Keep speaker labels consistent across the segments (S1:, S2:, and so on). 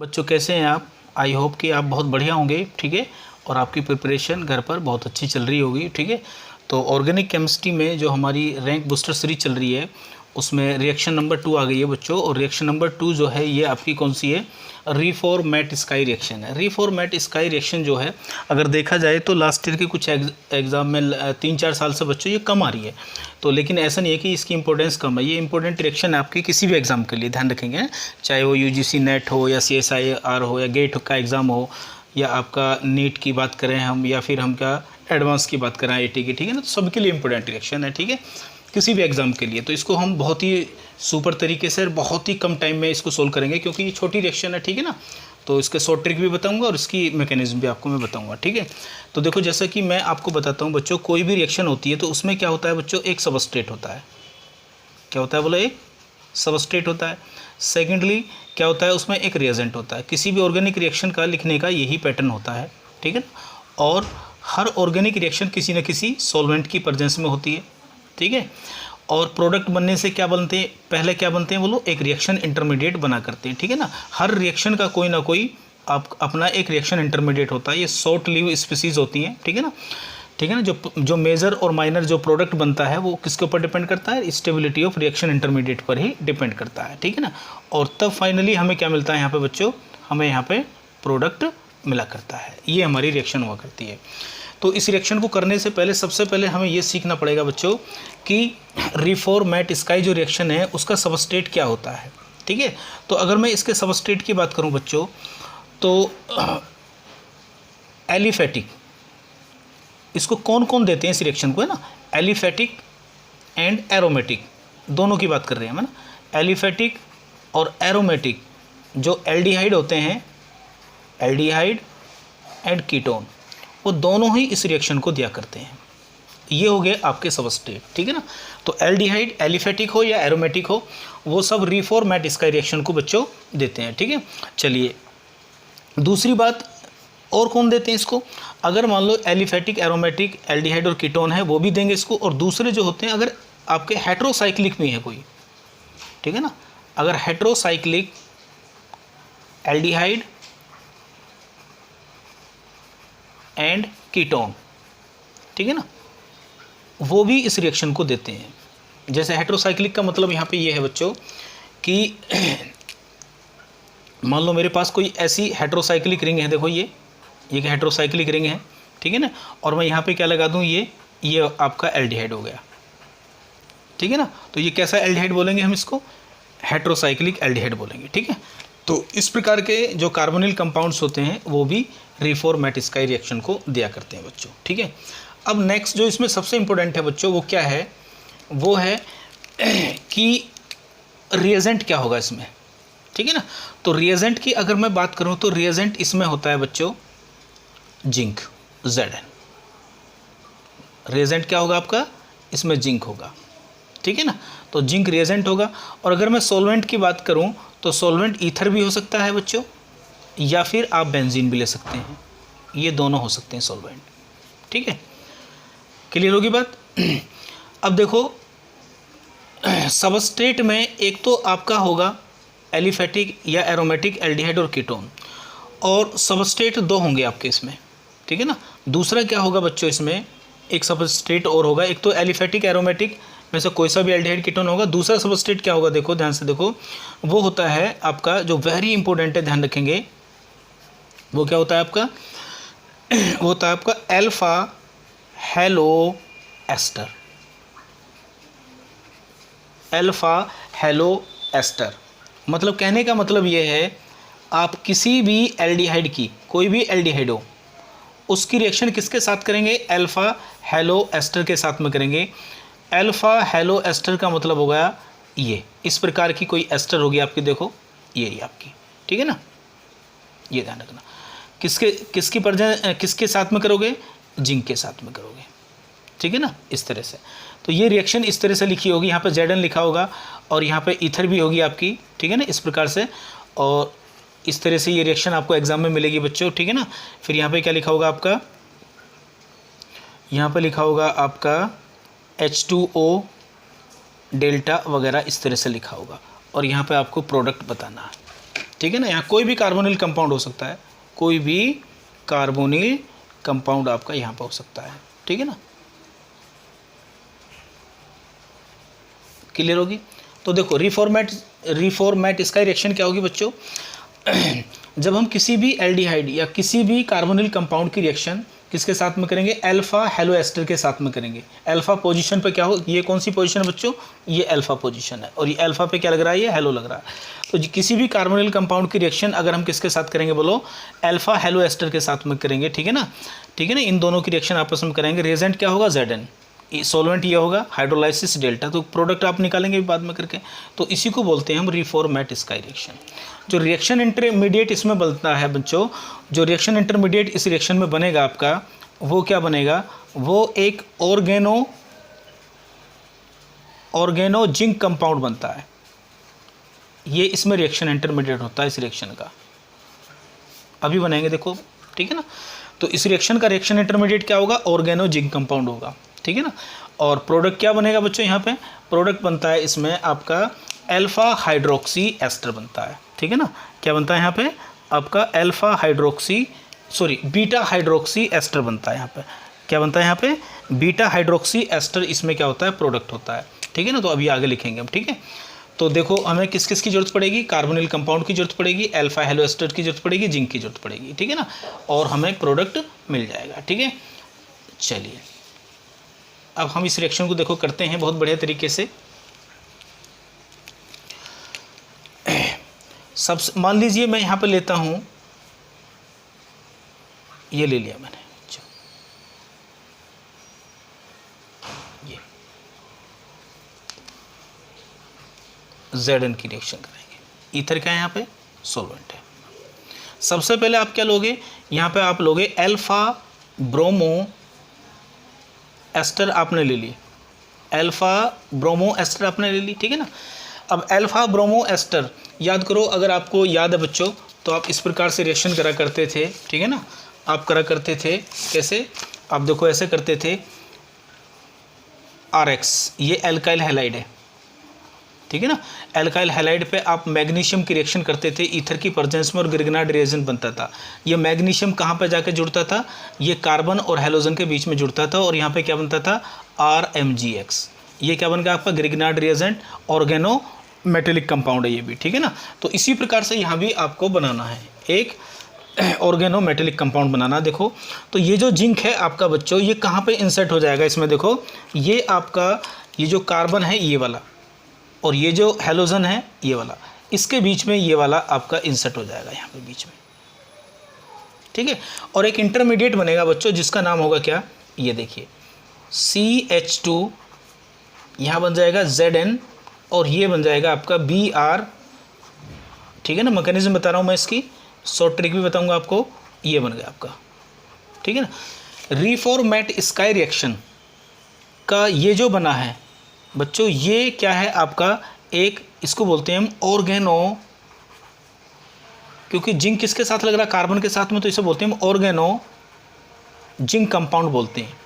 S1: बच्चों कैसे हैं आप? आई होप कि आप बहुत बढ़िया होंगे, ठीक है। और आपकी प्रिपरेशन घर पर बहुत अच्छी चल रही होगी, ठीक है। तो ऑर्गेनिक केमिस्ट्री में जो हमारी रैंक बूस्टर सीरीज चल रही है उसमें रिएक्शन नंबर 2 आ गई है बच्चों। और रिएक्शन नंबर 2 जो है ये आपकी कौन सी है? रीफॉर्मेट स्काई रिएक्शन है। रीफॉर्मेट स्काई रिएक्शन जो है अगर देखा जाए तो लास्ट ईयर के कुछ एग्ज़ाम में 3-4 साल से बच्चों ये कम आ रही है। तो लेकिन ऐसा नहीं है कि इसकी इंपॉर्टेंस कम है, ये इंपॉर्टेंट रिएक्शन है आपकी किसी भी एग्ज़ाम के लिए, ध्यान रखेंगे। चाहे वो यूजीसी नेट हो या CSIR हो या गेट का एग्ज़ाम हो या आपका नीट की बात करें हम या फिर हम क्या एडवांस की बात करें IIT की, ठीक है ना। तो सबके लिए इंपॉर्टेंट रिएक्शन है, ठीक है, किसी भी एग्ज़ाम के लिए। तो इसको हम बहुत ही सुपर तरीके से बहुत ही कम टाइम में इसको सोल्व करेंगे क्योंकि ये छोटी रिएक्शन है, ठीक है ना। तो इसके शॉर्ट ट्रिक भी बताऊंगा और इसकी मैकेनिज्म भी आपको मैं बताऊंगा, ठीक है। तो देखो जैसा कि मैं आपको बताता हूँ बच्चों, कोई भी रिएक्शन होती है तो उसमें क्या होता है बच्चों? एक सबस्ट्रेट होता है। क्या होता है बोलो? एक सबस्ट्रेट होता है। सेकेंडली क्या होता है? उसमें एक रिएजेंट होता है। किसी भी ऑर्गेनिक रिएक्शन का लिखने का यही पैटर्न होता है, ठीक है ना। और हर ऑर्गेनिक रिएक्शन किसी न किसी सॉल्वेंट की प्रेजेंस में होती है, ठीक है। और प्रोडक्ट बनने से क्या बनते हैं? पहले क्या बनते हैं वो लोग? एक रिएक्शन इंटरमीडिएट बना करते हैं, ठीक है ना। हर रिएक्शन का कोई ना कोई आप अपना एक रिएक्शन इंटरमीडिएट होता है। ये शॉर्ट लिव स्पीसीज होती हैं, ठीक है ना, ठीक है ना। जो मेजर और माइनर जो प्रोडक्ट बनता है वो किसके ऊपर डिपेंड करता है? स्टेबिलिटी ऑफ रिएक्शन इंटरमीडिएट पर ही डिपेंड करता है, ठीक है ना। और तब फाइनली हमें क्या मिलता है यहाँ पे बच्चों? हमें यहाँ पे प्रोडक्ट मिला करता है। ये हमारी रिएक्शन हुआ करती है। तो इस रिएक्शन को करने से पहले सबसे पहले हमें ये सीखना पड़ेगा बच्चों कि रीफॉर्मेट स्काई जो रिएक्शन है उसका सबस्ट्रेट क्या होता है, ठीक है। तो अगर मैं इसके सबस्ट्रेट की बात करूं बच्चों तो एलिफेटिक, इसको कौन कौन देते हैं इस रिएक्शन को, है ना। एलिफेटिक एंड एरोमेटिक दोनों की बात कर रहे हैं हम, ना। एलिफेटिक और एरोमेटिक जो एल्डिहाइड होते हैं, एल्डिहाइड एंड कीटोन, वो दोनों ही इस रिएक्शन को दिया करते हैं। ये हो गए आपके सबस्ट्रेट, ठीक है ना। तो एल्डिहाइड एलिफेटिक हो या एरोमेटिक हो वो सब रीफॉर्मेट स्काई रिएक्शन को बच्चों देते हैं, ठीक है। चलिए दूसरी बात और कौन देते हैं इसको? अगर मान लो एलिफेटिक एरोमेटिक एल्डिहाइड और कीटोन है वो भी देंगे इसको। और दूसरे जो होते हैं अगर आपके हेट्रोसाइक्लिक में है कोई, ठीक है ना, अगर हेट्रोसाइक्लिक एल्डिहाइड एंड कीटोन, ठीक है ना, वो भी इस रिएक्शन को देते हैं। जैसे हेट्रोसाइक्लिक का मतलब यहाँ पे ये है बच्चों कि मान लो मेरे पास कोई ऐसी हेट्रोसाइक्लिक रिंग है, देखो ये एक हेट्रोसाइक्लिक रिंग है, ठीक है ना। और मैं यहाँ पे क्या लगा दूँ? ये आपका एल्डिहाइड हो गया, ठीक है ना। तो ये कैसा एल्डिहाइड बोलेंगे हम इसको? हेट्रोसाइक्लिक एल्डिहाइड बोलेंगे, ठीक है। तो इस प्रकार के जो कार्बोनिल कंपाउंड्स होते हैं वो भी रीफॉर्मेट स्काई रिएक्शन को दिया करते हैं बच्चों, ठीक है। अब नेक्स्ट जो इसमें सबसे इंपॉर्टेंट है बच्चों वो क्या है? वो है कि रिएजेंट क्या होगा इसमें, ठीक है ना। तो रिएजेंट की अगर मैं बात करूं तो रिएजेंट इसमें होता है बच्चों जिंक, Zn। रिएजेंट क्या होगा आपका? इसमें जिंक होगा, ठीक है ना। तो जिंक रिएजेंट होगा। और अगर मैं सॉल्वेंट की बात करूं तो सॉल्वेंट ईथर भी हो सकता है बच्चों या फिर आप बेंजीन भी ले सकते हैं, ये दोनों हो सकते हैं सॉल्वेंट, ठीक है। क्लियर होगी बात? अब देखो सबस्ट्रेट में एक तो आपका होगा एलिफेटिक या एरोमेटिक एल्डिहाइड और कीटोन, और सबस्ट्रेट दो होंगे आपके इसमें, ठीक है ना। दूसरा क्या होगा बच्चों? इसमें एक सबस्ट्रेट और होगा, एक तो एलिफेटिक एरोमेटिक में से कोई सा भी एल्डिहाइड कीटोन होगा। दूसरा सबस्ट्रेट क्या होगा? देखो ध्यान से देखो, वो होता है आपका जो वेरी इंपॉर्टेंट है, ध्यान रखेंगे, वो क्या होता है आपका? वो होता है आपका alpha halo ester. Alpha halo ester मतलब कहने का मतलब ये है आप किसी भी एल्डिहाइड की, कोई भी एल्डिहाइड हो, उसकी रिएक्शन किसके साथ करेंगे? अल्फा हेलो एस्टर के साथ में करेंगे। अल्फा हेलो एस्टर का मतलब हो गया ये, इस प्रकार की कोई एस्टर होगी आपकी, देखो ये रही आपकी, ठीक है ना। ये ध्यान रखना, किसके साथ में करोगे? जिंक के साथ में करोगे, ठीक है ना, इस तरह से। तो ये रिएक्शन इस तरह से लिखी होगी, यहाँ पे Zn लिखा होगा और यहाँ पे ईथर भी होगी आपकी, ठीक है ना, इस प्रकार से। और इस तरह से ये रिएक्शन आपको एग्जाम में मिलेगी बच्चों, ठीक है ना। फिर यहाँ पे क्या लिखा होगा आपका? यहाँ पे लिखा होगा आपका H2O डेल्टा वगैरह इस तरह से लिखा होगा और यहाँ पे आपको प्रोडक्ट बताना है, ठीक है ना। यहाँ कोई भी कार्बोनिल कंपाउंड हो सकता है, कोई भी कार्बोनिल कंपाउंड आपका यहाँ पर हो सकता है, ठीक है ना। क्लियर होगी। तो देखो रिफॉर्मेट इसका रिएक्शन क्या होगी बच्चों, जब हम किसी भी एल्डिहाइड या किसी भी कार्बोनिल कंपाउंड की रिएक्शन किसके साथ में करेंगे, अल्फा हेलो एस्टर के साथ में करेंगे। अल्फा पोजीशन पे क्या हो, ये कौन सी पोजीशन है बच्चों, ये अल्फा पोजीशन है, और ये अल्फा पे क्या लग रहा है, ये हेलो लग रहा है। तो किसी भी कार्बोनिल कंपाउंड की रिएक्शन अगर हम किसके साथ करेंगे बोलो, अल्फा हेलो एस्टर के साथ में करेंगे, ठीक है ना, ठीक है ना। इन दोनों की रिएक्शन आपस में करेंगे, रिएजेंट क्या होगा Zn, सॉल्वेंट ये होगा हाइड्रोलाइसिस डेल्टा, तो प्रोडक्ट आप निकालेंगे बाद में करके। तो इसी को बोलते हैं हम रिफॉर्मेट स्काई रिएक्शन। जो रिएक्शन इंटरमीडिएट इसमें बनता है बच्चों, जो रिएक्शन इंटरमीडिएट इस रिएक्शन में बनेगा आपका, वो क्या बनेगा, वो एक ऑर्गेनो जिंक कंपाउंड बनता है। ये इसमें रिएक्शन इंटरमीडिएट होता है इस रिएक्शन का, अभी बनाएंगे देखो, ठीक है ना। तो इस रिएक्शन का रिएक्शन इंटरमीडिएट क्या होगा, ऑर्गेनो जिंक कंपाउंड होगा, ठीक है ना। और प्रोडक्ट क्या बनेगा बच्चों, यहाँ पे प्रोडक्ट बनता है इसमें आपका अल्फा हाइड्रोक्सी एस्टर बनता है, ठीक है ना। क्या बनता है यहाँ पे आपका बीटा हाइड्रोक्सी एस्टर बनता है। यहाँ पे क्या बनता है, यहाँ पे बीटा हाइड्रोक्सी एस्टर इसमें क्या होता है, प्रोडक्ट होता है, ठीक है ना। तो अभी आगे लिखेंगे हम, ठीक है। तो देखो हमें किस किस की जरूरत पड़ेगी, कार्बोनिल कंपाउंड की जरूरत पड़ेगी, अल्फा हेलो एस्टर की जरूरत पड़ेगी, जिंक की जरूरत पड़ेगी, ठीक है ना, और हमें प्रोडक्ट मिल जाएगा, ठीक है। चलिए अब हम इस रिएक्शन को देखो करते हैं बहुत बढ़िया तरीके से। सब मान लीजिए मैं यहाँ पे लेता हूँ, ये ले लिया मैंने, ये Zn की रिएक्शन करेंगे, ईथर क्या है यहाँ पे, सॉल्वेंट है। सबसे पहले आप क्या लोगे, यहाँ पे आप लोगे अल्फा ब्रोमो एस्टर आपने ले ली, अल्फा ब्रोमो एस्टर आपने ले ली, ठीक है ना। अब अल्फा ब्रोमो एस्टर याद करो, अगर आपको याद है बच्चों तो आप इस प्रकार से रिएक्शन करा करते थे, ठीक है ना। आप करा करते थे कैसे, आप देखो ऐसे करते थे, RX ये एल्काइल हैलाइड है, ठीक है ना। एल्काइल हैलाइड पे आप मैग्नीशियम की रिएक्शन करते थे ईथर की प्रेजेंस में और ग्रिग्नार्ड रिएजेंट बनता था। ये मैग्नीशियम कहाँ पे जाके जुड़ता था, ये कार्बन और हैलोजन के बीच में जुड़ता था, और यहाँ पे क्या बनता था, RMgX। ये क्या बन गया आपका, Grignard reagent, organometallic compound है ये भी, ठीक है ना। तो इसी प्रकार से यहाँ भी आपको बनाना है एक ऑर्गेनो मेटेलिक कंपाउंड बनाना। देखो तो ये जो जिंक है आपका बच्चों, ये कहाँ पे इंसर्ट हो जाएगा इसमें, देखो ये आपका ये जो कार्बन है ये वाला, और ये जो हैलोजन है ये वाला, इसके बीच में ये वाला आपका इंसर्ट हो जाएगा यहाँ पे बीच में, ठीक है। और एक इंटरमीडिएट बनेगा बच्चों जिसका नाम होगा क्या, ये देखिए CH2, यहाँ बन जाएगा Zn, और ये बन जाएगा आपका Br, ठीक है ना। मैकेनिज्म बता रहा हूँ मैं इसकी, शॉर्ट ट्रिक भी बताऊंगा आपको, ये बन गया आपका, ठीक है ना। रिफॉर्मेट स्काई रिएक्शन का ये जो बना है बच्चों, ये क्या है आपका, एक इसको बोलते हैं हम ऑर्गेनो, क्योंकि जिंक किसके साथ लग रहा है, कार्बन के साथ में, तो इसे बोलते हैं हम ऑर्गेनो जिंक कंपाउंड बोलते हैं,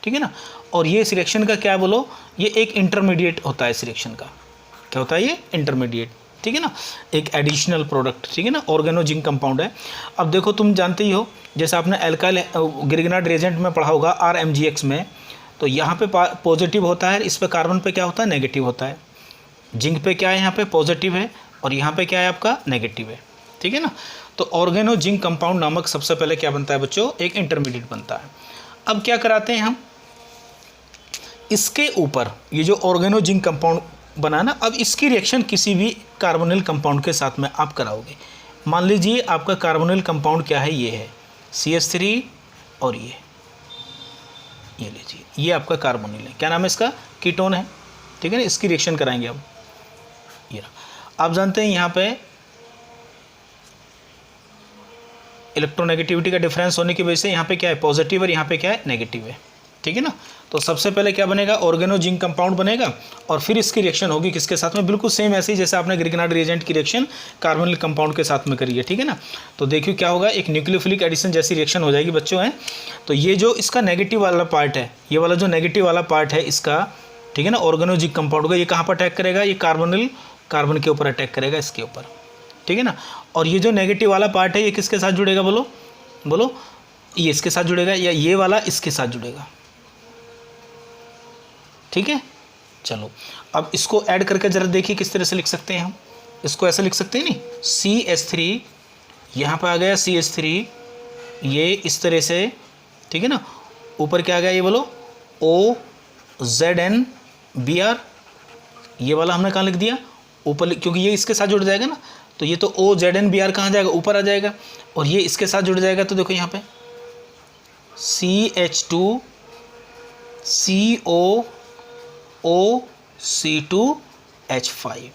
S1: ठीक है ना। और ये इस रिएक्शन का क्या बोलो, ये एक इंटरमीडिएट होता है इस रिएक्शन का, क्या होता है ये इंटरमीडिएट, ठीक है ना, एक एडिशनल प्रोडक्ट, ठीक है ना, ऑर्गेनो जिंक कंपाउंड है। अब देखो तुम जानते ही हो, जैसे आपने एल्काइल ग्रिग्नार्ड रिएजेंट में पढ़ा होगा RMgX में, तो यहाँ पे पॉजिटिव होता है, इस पे कार्बन पे क्या होता है, नेगेटिव होता है। जिंक पे क्या है, यहाँ पे पॉजिटिव है, और यहाँ पे क्या है आपका, नेगेटिव है, ठीक है ना। तो ऑर्गेनो जिंक कंपाउंड नामक सबसे पहले क्या बनता है बच्चों, एक इंटरमीडिएट बनता है। अब क्या कराते हैं हम, इसके ऊपर ये जो ऑर्गेनो जिंक कंपाउंड बना ना, अब इसकी रिएक्शन किसी भी कार्बोनिल कंपाउंड के साथ में आप कराओगे। मान लीजिए आपका कार्बोनिल कंपाउंड क्या है, ये है CH3, और ये लीजिए, ये आपका कार्बोनिल है, क्या नाम है इसका, कीटोन है, ठीक है ना। इसकी रिएक्शन कराएंगे अब, ये आप जानते हैं यहाँ पे इलेक्ट्रोनेगेटिविटी का डिफरेंस होने की वजह से यहाँ पे क्या है, पॉजिटिव, और यहाँ पे क्या है, नेगेटिव है, ठीक है ना। तो सबसे पहले क्या बनेगा, ऑर्गेनो जिंक कंपाउंड बनेगा, और फिर इसकी रिएक्शन होगी किसके साथ में, बिल्कुल सेम ऐसे ही जैसे आपने ग्रिग्नार्ड रिएजेंट की रिएक्शन कार्बोनिल कंपाउंड के साथ में करी है, ठीक है ना। तो देखिए क्या होगा, एक न्यूक्लियोफिलिक एडिशन जैसी रिएक्शन हो जाएगी बच्चों है। तो ये जो इसका नेगेटिव वाला पार्ट है, ये वाला जो नेगेटिव वाला पार्ट है इसका, ठीक है ना, ऑर्गेनो जिंक कंपाउंड का, ये कहाँ पर अटैक करेगा, ये कार्बन के ऊपर अटैक करेगा, इसके ऊपर, ठीक है ना। और ये जो नेगेटिव वाला पार्ट है ये किसके साथ जुड़ेगा, बोलो बोलो, ये इसके साथ जुड़ेगा या ये वाला इसके साथ जुड़ेगा, ठीक है। चलो अब इसको ऐड करके जरा देखिए किस तरह से लिख सकते हैं हम। इसको ऐसे लिख सकते हैं नहीं, CH3 यहाँ पर आ गया CH3, ये इस तरह से, ठीक है ना। ऊपर क्या आ गया ये बोलो, OZNBr, ये वाला हमने कहाँ लिख दिया ऊपर, क्योंकि ये इसके साथ जुड़ जाएगा ना, तो ये तो OZNBr कहाँ जाएगा, ऊपर आ जाएगा। और ये इसके साथ जुड़ जाएगा तो देखो यहाँ पे CH2COOC2H5,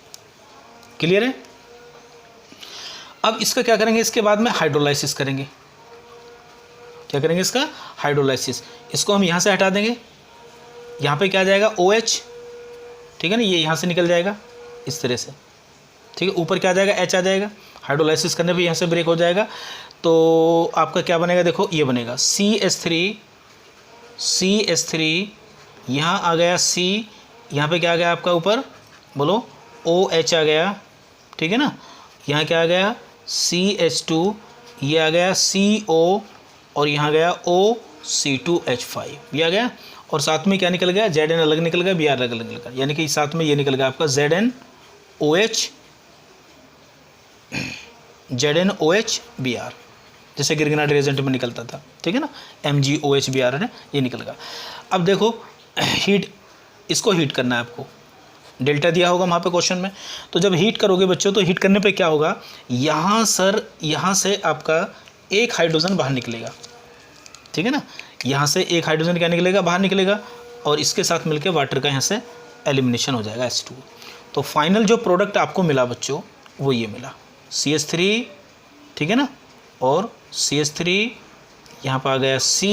S1: क्लियर है। अब इसका क्या करेंगे, इसके बाद में हाइड्रोलाइसिस करेंगे। क्या करेंगे इसका, हाइड्रोलाइसिस। इसको हम यहाँ से हटा देंगे, यहाँ पे क्या आ जाएगा OH, ठीक है ना, ये यहाँ से निकल जाएगा इस तरह से, ठीक है। ऊपर क्या आ जाएगा, H आ जाएगा, हाइड्रोलाइसिस करने पे यहाँ से ब्रेक हो जाएगा। तो आपका क्या बनेगा, देखो ये बनेगा CH3, यहाँ आ गया C, यहाँ पे क्या आ गया आपका ऊपर, बोलो OH आ गया, ठीक है ना। यहाँ क्या आ गया CH2, ये आ गया CO, और यहाँ गया OC2H5, ये आ गया। और साथ में क्या निकल गया, Zn अलग निकल गया, Br अलग निकल गया, यानी कि साथ में ये निकल गया आपका ZnOH Br, जैसे गिरगिनाट रिएजेंट में निकलता था, ठीक है ना, MgOH Br है, ये निकल गया। अब देखो हीट, इसको हीट करना है आपको, डेल्टा दिया होगा वहाँ पे क्वेश्चन में। तो जब हीट करोगे बच्चों, तो हीट करने पे क्या होगा, यहाँ से आपका एक हाइड्रोजन बाहर निकलेगा, ठीक है ना। यहाँ से एक हाइड्रोजन क्या निकलेगा, बाहर निकलेगा, और इसके साथ मिलकर वाटर का यहाँ से एलिमिनेशन हो जाएगा H2। तो फाइनल जो प्रोडक्ट आपको मिला बच्चों वो ये मिला CH3, ठीक है ना, और CH3 यहाँ पर आ गया C,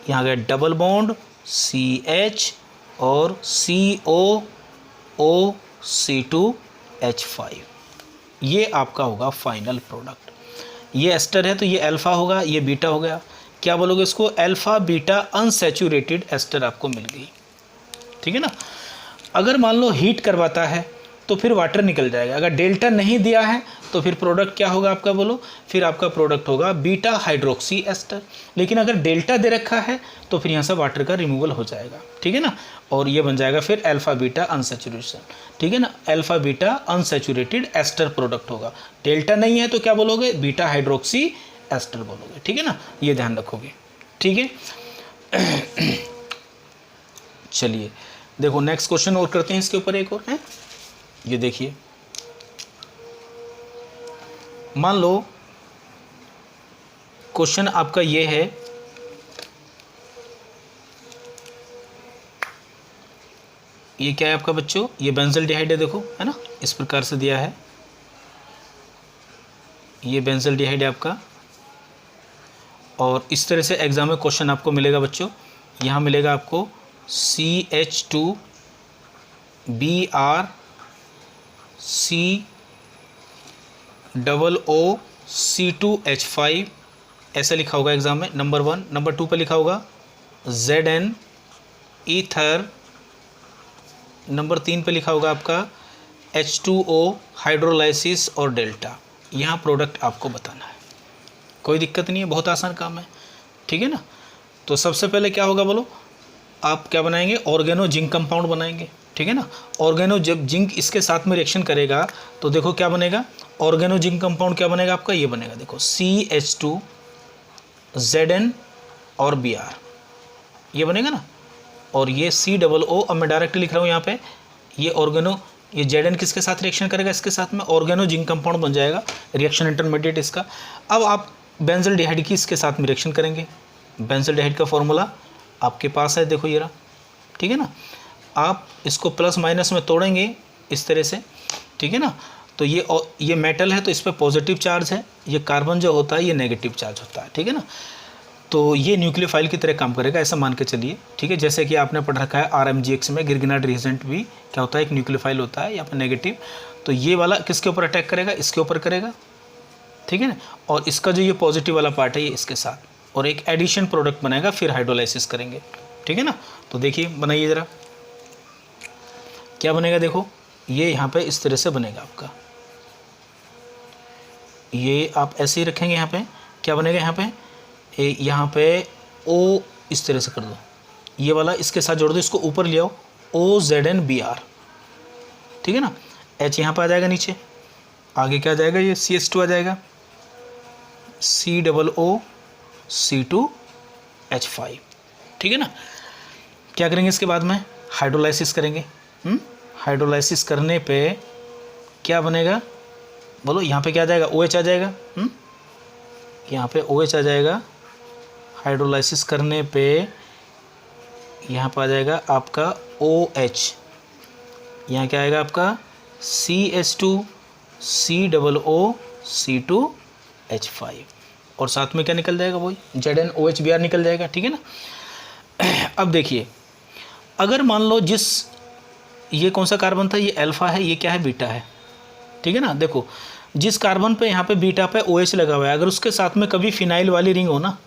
S1: यहाँ आ गया डबल बॉन्ड CH और COOC2H5, ये आपका होगा फाइनल प्रोडक्ट। ये एस्टर है तो ये अल्फ़ा होगा, ये बीटा हो गया। क्या बोलोगे इसको, अल्फ़ा बीटा अनसैचुरेटेड एस्टर आपको मिल गई, ठीक है ना। अगर मान लो हीट करवाता है तो फिर वाटर निकल जाएगा। अगर डेल्टा नहीं दिया है तो फिर प्रोडक्ट क्या होगा आपका, बोलो, फिर आपका प्रोडक्ट होगा बीटा हाइड्रोक्सी एस्टर। लेकिन अगर डेल्टा दे रखा है तो फिर यहाँ से वाटर का रिमूवल हो जाएगा, ठीक है ना, और ये बन जाएगा फिर अल्फ़ा बीटा अनसैचुरेशन, ठीक है ना, alpha beta unsaturated ester product होगा। डेल्टा नहीं है तो क्या बोलोगे, बीटा हाइड्रोक्सी एस्टर बोलोगे, ठीक है ना, ये ध्यान रखोगे, ठीक है। चलिए देखो नेक्स्ट क्वेश्चन और करते हैं इसके ऊपर एक और है। ये देखिए, मान लो क्वेश्चन आपका ये है, ये क्या है आपका बच्चों, ये बेंजल्डिहाइड है, देखो है ना, इस प्रकार से दिया है, ये बेंजल्डिहाइड है आपका। और इस तरह से एग्जाम में क्वेश्चन आपको मिलेगा बच्चों, यहाँ मिलेगा आपको CH2Br COOC2H5 ऐसे लिखा होगा एग्जाम में, नंबर 1। नंबर 2 पे लिखा होगा Zn ईथर। नंबर 3 पे लिखा होगा आपका H2O हाइड्रोलाइसिस और डेल्टा। यहाँ प्रोडक्ट आपको बताना है, कोई दिक्कत नहीं है, बहुत आसान काम है, ठीक है ना। तो सबसे पहले क्या होगा बोलो, आप क्या बनाएंगे, ऑर्गेनो जिंक कंपाउंड बनाएंगे, ठीक है ना। ऑर्गेनो जब जिंक इसके साथ में रिएक्शन करेगा तो देखो क्या बनेगा, ऑर्गेनो जिंक कंपाउंड क्या बनेगा आपका, ये बनेगा देखो CH2 Zn और Br, ये बनेगा ना। और ये COO, अब मैं डायरेक्ट लिख रहा हूँ यहाँ पे, ये ऑर्गेनो, ये Zn किसके साथ रिएक्शन करेगा, इसके साथ में ऑर्गेनो जिंक कंपाउंड बन जाएगा, रिएक्शन इंटरमीडिएट इसका। अब आप बेंजल्डिहाइड की इसके साथ में रिएक्शन करेंगे। बेंजल्डिहाइड का फॉर्मूला आपके पास है, देखो ये रहा, ठीक है ना। आप इसको प्लस माइनस में तोड़ेंगे इस तरह से, ठीक है ना। तो ये मेटल है तो इस पर पॉजिटिव चार्ज है, ये कार्बन जो होता है ये नेगेटिव चार्ज होता है, ठीक है ना। तो ये न्यूक्लियोफाइल की तरह काम करेगा, ऐसा मान के चलिए, ठीक है। जैसे कि आपने पढ़ रखा है RMGX में, गिरगिनाट रिएजेंट भी क्या होता है, एक न्यूक्लियोफाइल होता है यहाँ पर नेगेटिव। तो ये वाला किसके ऊपर अटैक करेगा, इसके ऊपर करेगा, ठीक है ना। और इसका जो ये पॉजिटिव वाला पार्ट है ये इसके साथ, और एक एडिशन प्रोडक्ट बनाएगा, फिर हाइड्रोलाइसिस करेंगे, ठीक है ना। तो देखिए बनाइए ज़रा क्या बनेगा, देखो ये यहाँ पे इस तरह से बनेगा आपका, ये आप ऐसे ही रखेंगे। यहाँ पे क्या बनेगा, यहाँ पे ओ इस तरह से कर दो, ये वाला इसके साथ जोड़ दो, इसको ऊपर ले आओ, OZNBr, ठीक है ना। H यहाँ पे आ जाएगा नीचे, आगे क्या आ जाएगा, ये CH2 आ जाएगा, COOC2H5, ठीक है ना। क्या करेंगे इसके बाद में, हाइड्रोलाइसिस करेंगे। हाइड्रोलाइसिस करने पे क्या बनेगा, बोलो, यहाँ पे क्या आ जाएगा, OH आ जाएगा। यहाँ पे OH आ जाएगा। हाइड्रोलाइसिस करने पे यहाँ पर आ जाएगा आपका OH, यहाँ क्या आएगा आपका CH2 COOC2H5, और साथ में क्या निकल जाएगा, वही ZnOHBr निकल जाएगा, ठीक है ना। अब देखिए, अगर मान लो ये कौन सा कार्बन था, ये अल्फा है, ये क्या है, बीटा है, ठीक है ना। देखो, जिस कार्बन पे यहाँ पे बीटा पे OH लगा हुआ है, अगर उसके साथ में कभी फिनाइल वाली रिंग हो ना,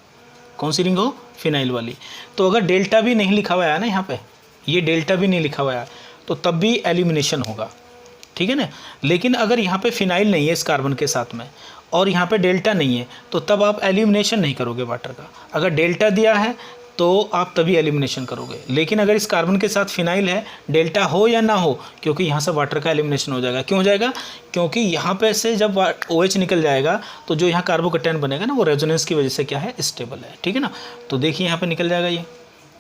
S1: कौन सी रिंग हो, फिनाइल वाली, तो अगर डेल्टा भी नहीं लिखा हुआ है ना, यहाँ पे ये डेल्टा भी नहीं लिखा हुआ है, तो तब भी एलिमिनेशन होगा, ठीक है ना। लेकिन अगर यहाँ पे फिनाइल नहीं है इस कार्बन के साथ में, और यहाँ पे डेल्टा नहीं है, तो तब आप एलिमिनेशन नहीं करोगे वाटर का। अगर डेल्टा दिया है तो आप तभी एलिमिनेशन करोगे, लेकिन अगर इस कार्बन के साथ फिनाइल है, डेल्टा हो या ना हो, क्योंकि यहाँ से वाटर का एलिमिनेशन हो जाएगा। क्यों हो जाएगा, क्योंकि यहाँ पे से जब OH निकल जाएगा तो जो यहाँ कार्बोकैटायन बनेगा ना, वो रेजोनेंस की वजह से क्या है, स्टेबल है, ठीक है ना। तो देखिए यहाँ पे निकल जाएगा, ये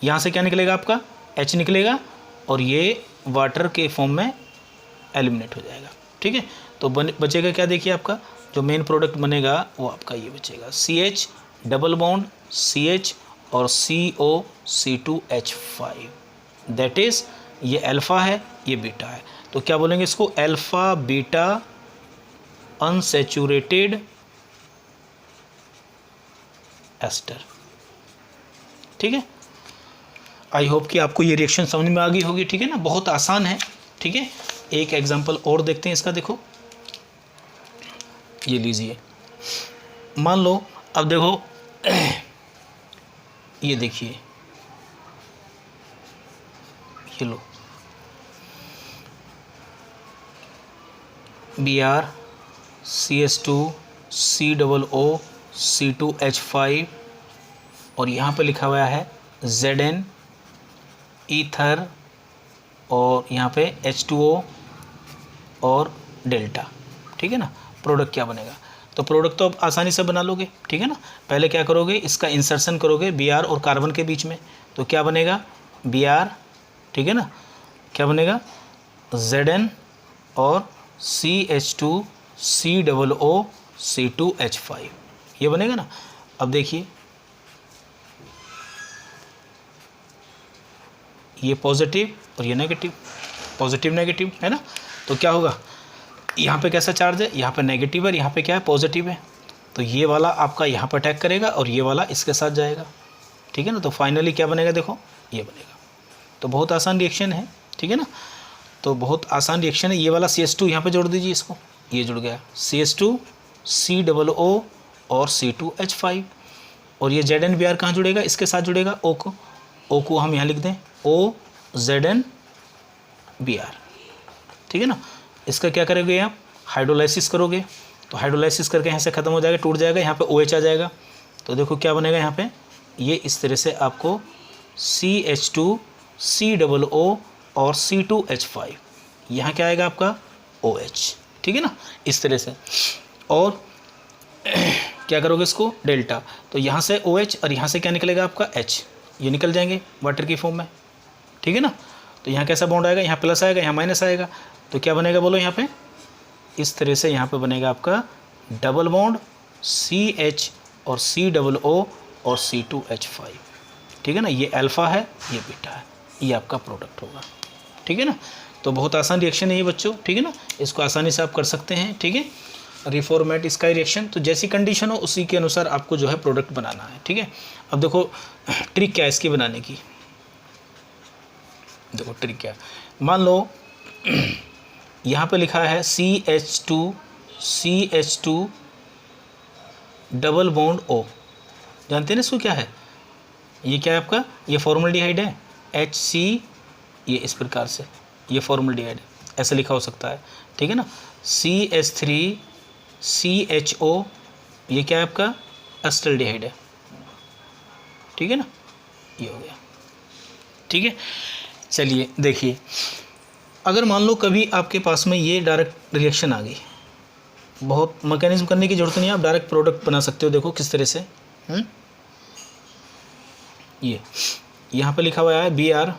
S1: यहाँ से क्या निकलेगा आपका H निकलेगा, और ये वाटर के फॉर्म में एलिमिनेट हो जाएगा, ठीक है। तो बचेगा क्या, देखिए आपका जो मेन प्रोडक्ट बनेगा वो आपका ये बचेगा, CH डबल बॉन्ड CH और COC2H5, दैट इज़ ये अल्फ़ा है, ये बीटा है। तो क्या बोलेंगे इसको, अल्फ़ा बीटा अनसैचुरेटेड एस्टर, ठीक है। आई होप कि आपको ये रिएक्शन समझ में आ गई होगी, ठीक है ना, बहुत आसान है, ठीक है। एक एग्जांपल और देखते हैं इसका, देखो ये लीजिए, मान लो, अब देखो ये देखिए, ये लो, Br CH2 COOC2H5, और यहाँ पे लिखा हुआ है Zn ईथर, और यहाँ पे H2O और डेल्टा, ठीक है ना। प्रोडक्ट क्या बनेगा, तो प्रोडक्ट तो आप आसानी से बना लोगे, ठीक है ना। पहले क्या करोगे, इसका इंसर्शन करोगे Br और कार्बन के बीच में, तो क्या बनेगा Br, ठीक है ना। क्या बनेगा Zn और CH2 COOC2H5, ये बनेगा ना। अब देखिए, ये पॉजिटिव और ये नेगेटिव, पॉजिटिव नेगेटिव है ना। तो क्या होगा, यहाँ पे कैसा चार्ज है, यहाँ पे नेगेटिव है, यहाँ पे क्या है, पॉजिटिव है। तो ये वाला आपका यहाँ पर अटैक करेगा और ये वाला इसके साथ जाएगा, ठीक है ना। तो फाइनली क्या बनेगा, देखो ये बनेगा। तो बहुत आसान रिएक्शन है, ठीक है ना। तो बहुत आसान रिएक्शन है। ये वाला CH2 यहाँ पे जोड़ दीजिए, इसको, ये जुड़ गया, CH2 COO और C2H5, और ये ZnBr कहाँ जुड़ेगा, इसके साथ जुड़ेगा, O को हम यहाँ लिख दें OZnBr, ठीक है ना। इसका क्या करोगे आप, हाइड्रोलाइसिस करोगे, तो हाइड्रोलाइसिस करके यहाँ से ख़त्म हो जाएगा, टूट जाएगा, यहाँ पे OH आ जाएगा। तो देखो क्या बनेगा, यहाँ पे ये इस तरह से आपको CH2 COO और C2H5, यहाँ क्या आएगा आपका OH, ठीक है ना, इस तरह से। और क्या करोगे इसको, डेल्टा, तो यहाँ से OH और यहाँ से क्या निकलेगा आपका H, ये निकल जाएंगे वाटर की फॉर्म में, ठीक है ना। तो यहाँ कैसा बॉन्ड आएगा, यहाँ प्लस आएगा, यहाँ माइनस आएगा, तो क्या बनेगा बोलो, यहाँ पे इस तरह से यहाँ पे बनेगा आपका डबल बॉन्ड CH और COO और C2H5, ठीक है ना। ये अल्फ़ा है, ये बीटा है, ये आपका प्रोडक्ट होगा, ठीक है ना। तो बहुत आसान रिएक्शन है ये बच्चों, ठीक है ना, इसको आसानी से आप कर सकते हैं, ठीक है। रिफॉर्मेट इसका रिएक्शन, तो जैसी कंडीशन हो उसी के अनुसार आपको जो है प्रोडक्ट बनाना है, ठीक है। अब देखो ट्रिक क्या है इसकी बनाने की, देखो ट्रिक क्या है, मान लो यहाँ पे लिखा है CH2 डबल बॉन्ड O, जानते हैं ना इसको क्या है, ये क्या है आपका, ये फॉर्मल्डिहाइड है, HC, ये इस प्रकार से ये फॉर्मल्डिहाइड ऐसे लिखा हो सकता है, ठीक है ना। CH3 CHO, ये क्या है आपका एसिटाल्डिहाइड है, ठीक है ना, ये हो गया, ठीक है। चलिए देखिए, अगर मान लो कभी आपके पास में ये डायरेक्ट रिएक्शन आ गई, बहुत मैकेनिज्म करने की जरूरत नहीं है, आप डायरेक्ट प्रोडक्ट बना सकते हो। देखो किस तरह से, ये यहाँ पे लिखा हुआ है Br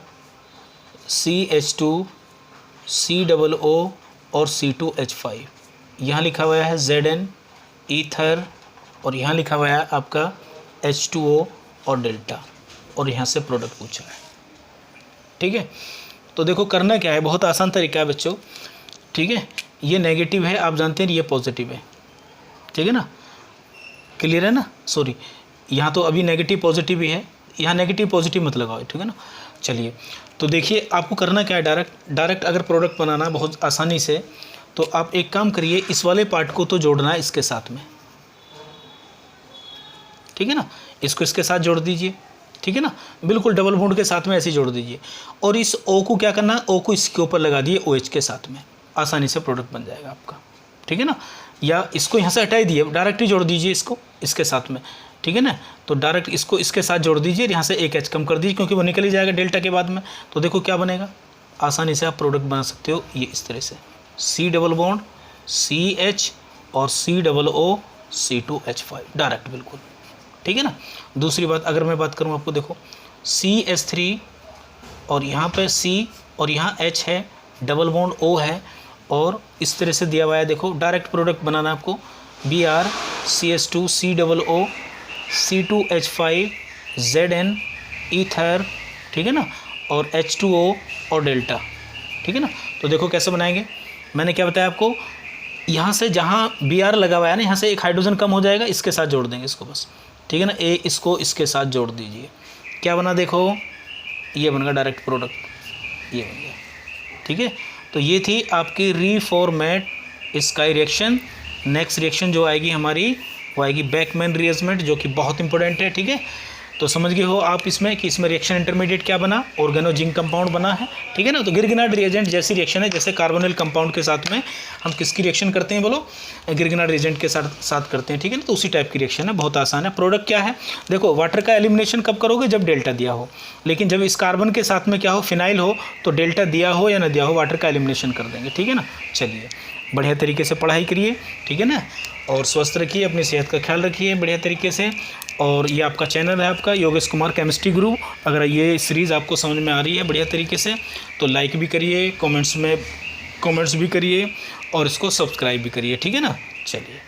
S1: CH2 COO और C2H5, यहाँ लिखा हुआ है Zn ईथर, और यहाँ लिखा हुआ है आपका H2O और डेल्टा, और यहाँ से प्रोडक्ट पूछा है, ठीक है। तो देखो करना क्या है, बहुत आसान तरीका है बच्चों, ठीक है। ये नेगेटिव है, आप जानते हैं, ये पॉजिटिव है, ठीक है ना, क्लियर है ना। सॉरी, यहाँ तो अभी नेगेटिव पॉजिटिव ही है, यहाँ नेगेटिव पॉजिटिव मत लगाओ, ठीक है ना। चलिए तो देखिए आपको करना क्या है, डायरेक्ट अगर प्रोडक्ट बनाना बहुत आसानी से, तो आप एक काम करिए, इस वाले पार्ट को तो जोड़ना है इसके साथ में, ठीक है ना, इसको इसके साथ जोड़ दीजिए, ठीक है ना, बिल्कुल डबल बॉन्ड के साथ में ऐसे जोड़ दीजिए, और इस O को क्या करना है, O को इसके ऊपर लगा दिए OH के साथ में, आसानी से प्रोडक्ट बन जाएगा आपका, ठीक है ना। या इसको यहाँ से हटा दिए, डायरेक्ट ही जोड़ दीजिए इसको इसके साथ में, ठीक है ना। तो डायरेक्ट इसको इसके साथ जोड़ दीजिए, यहाँ से एक H कम कर दीजिए, क्योंकि वो निकल ही जाएगा डेल्टा के बाद में। तो देखो क्या बनेगा, आसानी से आप प्रोडक्ट बना सकते हो, ये इस तरह से C डबल बॉन्ड CH और COO C2H5 डायरेक्ट, बिल्कुल, ठीक है ना। दूसरी बात अगर मैं बात करूँ आपको, देखो CH3 और यहाँ पे C और यहाँ H है, डबल बॉन्ड O है, और इस तरह से दिया हुआ है, देखो डायरेक्ट प्रोडक्ट बनाना है आपको, Br CH2 COO C2H5 Zn ether, ठीक है ना, और H2O और डेल्टा, ठीक है ना। तो देखो कैसे बनाएंगे, मैंने क्या बताया आपको, यहाँ से जहाँ Br लगा हुआ है ना, यहाँ से एक हाइड्रोजन कम हो जाएगा, इसके साथ जोड़ देंगे इसको बस, ठीक है ना। इसको इसके साथ जोड़ दीजिए, क्या बना, देखो ये बन गया डायरेक्ट प्रोडक्ट, ये बन गया, ठीक है। तो ये थी आपकी reformat sky reaction. Next reaction जो आएगी हमारी, वो आएगी बैकमैन रीअरेंजमेंट, जो कि बहुत इंपॉर्टेंट है, ठीक है। तो समझ गए हो आप इसमें कि इसमें रिएक्शन इंटरमीडिएट क्या बना, ऑर्गेनो जिंक कंपाउंड बना है, ठीक है ना। तो गिरगिनार्ड रिएजेंट जैसी रिएक्शन है, जैसे कार्बोनिल कंपाउंड के साथ में हम किसकी रिएक्शन करते हैं, बोलो, गिरगिनार्ड रिएजेंट के साथ करते हैं, ठीक है ना। तो उसी टाइप की रिएक्शन है, बहुत आसान है। प्रोडक्ट क्या है, देखो वाटर का एलिमिनेशन कब करोगे, जब डेल्टा दिया हो, लेकिन जब इस कार्बन के साथ में क्या हो, फिनाइल हो, तो डेल्टा दिया हो या ना दिया हो, वाटर का एलिमिनेशन कर देंगे, ठीक है ना। चलिए बढ़िया तरीके से पढ़ाई करिए, ठीक है ना, और स्वस्थ रखिए, अपनी सेहत का ख्याल रखिए बढ़िया तरीके से। और ये आपका चैनल है आपका योगेश कुमार केमिस्ट्री गुरु। अगर ये सीरीज़ आपको समझ में आ रही है बढ़िया तरीके से, तो लाइक भी करिए, कमेंट्स भी करिए, और इसको सब्सक्राइब भी करिए, ठीक है ना। चलिए।